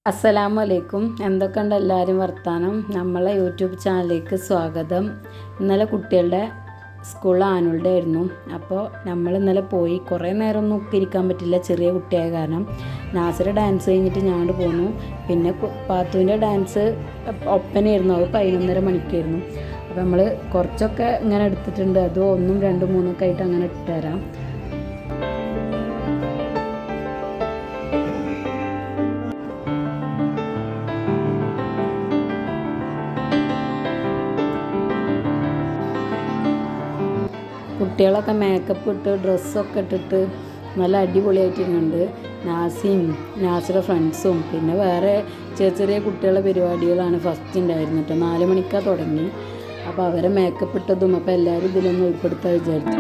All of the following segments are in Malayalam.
അസ്സലാമു അലൈക്കും. എന്തൊക്കെയുണ്ട് എല്ലാവരും വർത്താനം? നമ്മളെ യൂട്യൂബ് ചാനലിലേക്ക് സ്വാഗതം. ഇന്നലെ കുട്ടികളുടെ സ്കൂളിൽ ആനുവൽ ഡേ ആയിരുന്നു. അപ്പോൾ നമ്മൾ ഇന്നലെ പോയി. കുറേ നേരമൊന്നും ഇരിക്കാൻ പറ്റില്ല, ചെറിയ കുട്ടിയായ കാരണം. നാസർ ഡാൻസ് കഴിഞ്ഞിട്ട് ഞാണ്ട് പോന്നു. പിന്നെ പാത്തുവിൻ്റെ ഡാൻസ് ഒപ്പനയായിരുന്നു, അത് 11:30 മണിക്കായിരുന്നു. അപ്പോൾ നമ്മൾ കുറച്ചൊക്കെ ഇങ്ങനെ എടുത്തിട്ടുണ്ട്. അത് 1, 2, 3 ഒക്കെ ആയിട്ട് അങ്ങനെ ഇട്ടുതരാം. കുട്ടികളൊക്കെ മേക്കപ്പ് ഇട്ട് ഡ്രസ്സൊക്കെ ഇട്ടിട്ട് നല്ല അടിപൊളിയായിട്ടുണ്ട്. നാസിയുടെ ഫ്രണ്ട്സും പിന്നെ വേറെ ചെറിയ കുട്ടികളുടെ പരിപാടികളാണ് ഫസ്റ്റ് ഉണ്ടായിരുന്നു കേട്ടോ. 4 മണിക്കാണ് തുടങ്ങി. അപ്പോൾ അവരെ മേക്കപ്പ് ഇട്ടതും അപ്പോൾ എല്ലാവരും ഇതിലൊന്നും ഉൾപ്പെടുത്താൻ വിചാരിച്ചു.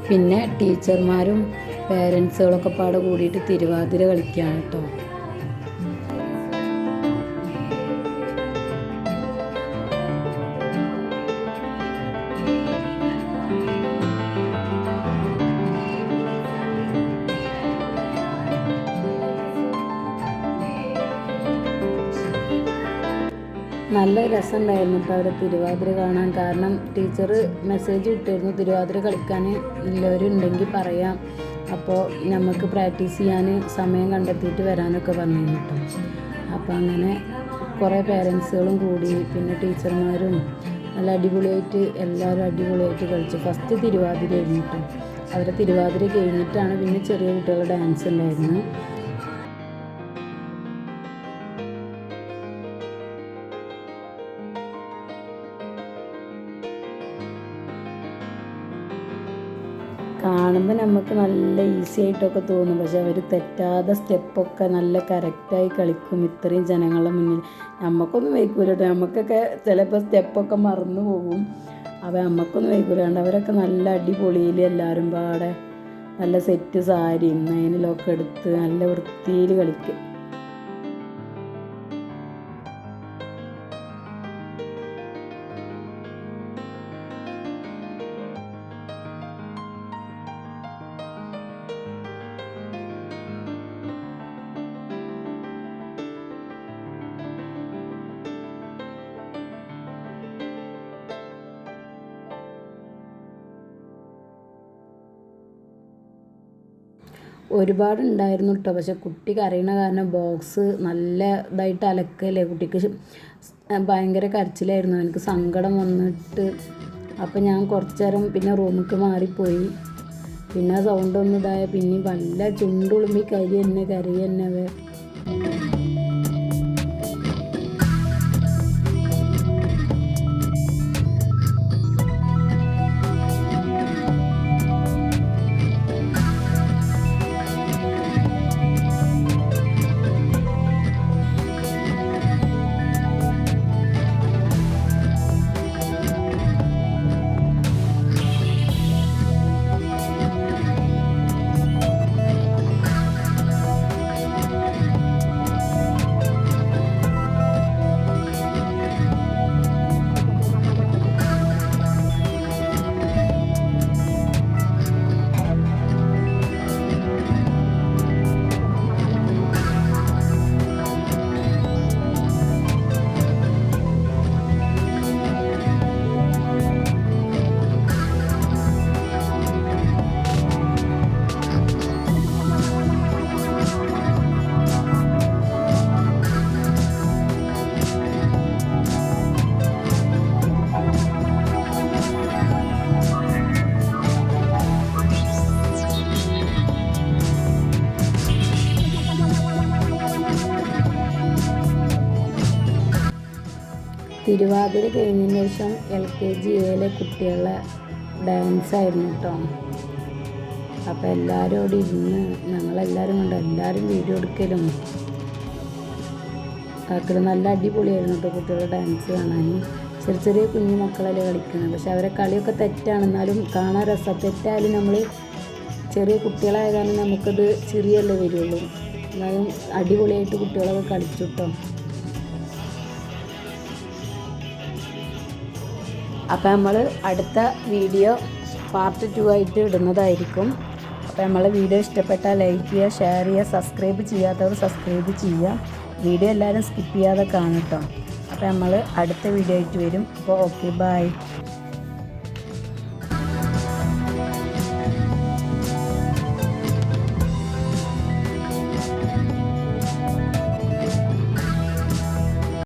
പിന്നെ ടീച്ചർമാരും പേരൻസുകളൊക്കെ പാടെ കൂടിയിട്ട് തിരുവാതിര കളിക്കുകയാണ് കേട്ടോ. നല്ല രസമുണ്ടായിരുന്നു കേട്ടോ അവരെ തിരുവാതിര കാണാൻ. കാരണം ടീച്ചർ മെസ്സേജ് ഇട്ടിരുന്നു, തിരുവാതിര കളിക്കാൻ ഉള്ളവരുണ്ടെങ്കിൽ പറയാം, അപ്പോൾ നമുക്ക് പ്രാക്ടീസ് ചെയ്യാൻ സമയം കണ്ടെത്തിയിട്ട് വരാനൊക്കെ പറഞ്ഞിരുന്നു കേട്ടോ. അപ്പോൾ അങ്ങനെ കുറേ പേരൻസുകളും കൂടി പിന്നെ ടീച്ചർമാരും നല്ല അടിപൊളിയായിട്ട് എല്ലാവരും അടിപൊളിയായിട്ട് കളിച്ചു. ഫസ്റ്റ് തിരുവാതിര ആയിരുന്നു കേട്ടോ. അവരെ തിരുവാതിര കഴിഞ്ഞിട്ടാണ് പിന്നെ ചെറിയ കുട്ടികളുടെ ഡാൻസ് ഉണ്ടായിരുന്നു. കാണുമ്പോൾ നമുക്ക് നല്ല ഈസി ആയിട്ടൊക്കെ തോന്നും, പക്ഷെ അവർ തെറ്റാതെ സ്റ്റെപ്പൊക്കെ നല്ല കറക്റ്റായി കളിക്കും. ഇത്രയും ജനങ്ങളുടെ മുന്നിൽ നമുക്കൊന്നും വയ്ക്കൂല കേട്ടോ. നമുക്കൊക്കെ ചിലപ്പോൾ സ്റ്റെപ്പൊക്കെ മറന്നു പോകും. അപ്പോൾ നമുക്കൊന്നും വയ്ക്കൂല. അവരൊക്കെ നല്ല അടിപൊളിയിൽ എല്ലാവരും പാടെ നല്ല സെറ്റ് സാരിയും നൈനിലൊക്കെ എടുത്ത് നല്ല വൃത്തിയിൽ കളിക്കും. ഒരുപാടുണ്ടായിരുന്നു കേട്ടോ. പക്ഷെ കുട്ടി കരയണ കാരണം ബോക്സ് നല്ല ഇതായിട്ട് അലക്കല്ലേ, കുട്ടിക്ക് ഭയങ്കര കരച്ചിലായിരുന്നു. എനിക്ക് സങ്കടം വന്നിട്ട് അപ്പം ഞാൻ കുറച്ച് നേരം പിന്നെ റൂമിലേക്ക് മാറിപ്പോയി. പിന്നെ സൗണ്ട് ഒന്നും ഇതായ പിന്നെയും വല്ല ചുണ്ടുളുമ്പി കരി തന്നെ. തിരുവാതിര കഴിഞ്ഞതിന് ശേഷം LKG കുട്ടികളെ ഡാൻസായിരുന്നു കേട്ടോ. അപ്പോൾ എല്ലാവരും അവിടെ ഇരുന്ന് ഞങ്ങളെല്ലാവരും കൊണ്ട് എല്ലാവരും വീഡിയോ എടുക്കലും ആക്കലും നല്ല അടിപൊളിയായിരുന്നു കേട്ടോ കുട്ടികളുടെ ഡാൻസ് കാണാൻ. ചെറിയ ചെറിയ കുഞ്ഞു മക്കളല്ലേ കളിക്കുന്നത്, പക്ഷെ അവരെ കളിയൊക്കെ തെറ്റാണ്, എന്നാലും കാണാൻ രസം. തെറ്റായാലും നമ്മൾ ചെറിയ കുട്ടികളായ കാരണം നമുക്കത് ചെറിയല്ലേ വരുള്ളൂ. എന്നാലും അടിപൊളിയായിട്ട് കുട്ടികളൊക്കെ കളിച്ചു കേട്ടോ. അപ്പോൾ നമ്മൾ അടുത്ത വീഡിയോ പാർട്ട് 2 ആയിട്ട് ഇടുന്നതായിരിക്കും. അപ്പോൾ നമ്മളെ വീഡിയോ ഇഷ്ടപ്പെട്ടാൽ ലൈക്ക് ചെയ്യുക, ഷെയർ ചെയ്യുക, സബ്സ്ക്രൈബ് ചെയ്യാത്തവർ സബ്സ്ക്രൈബ് ചെയ്യുക. വീഡിയോ എല്ലാവരും സ്കിപ്പ് ചെയ്യാതെ കാണും കേട്ടോ. അപ്പോൾ നമ്മൾ അടുത്ത വീഡിയോ ആയിട്ട് വരും. അപ്പോൾ ഓക്കെ, ബൈ.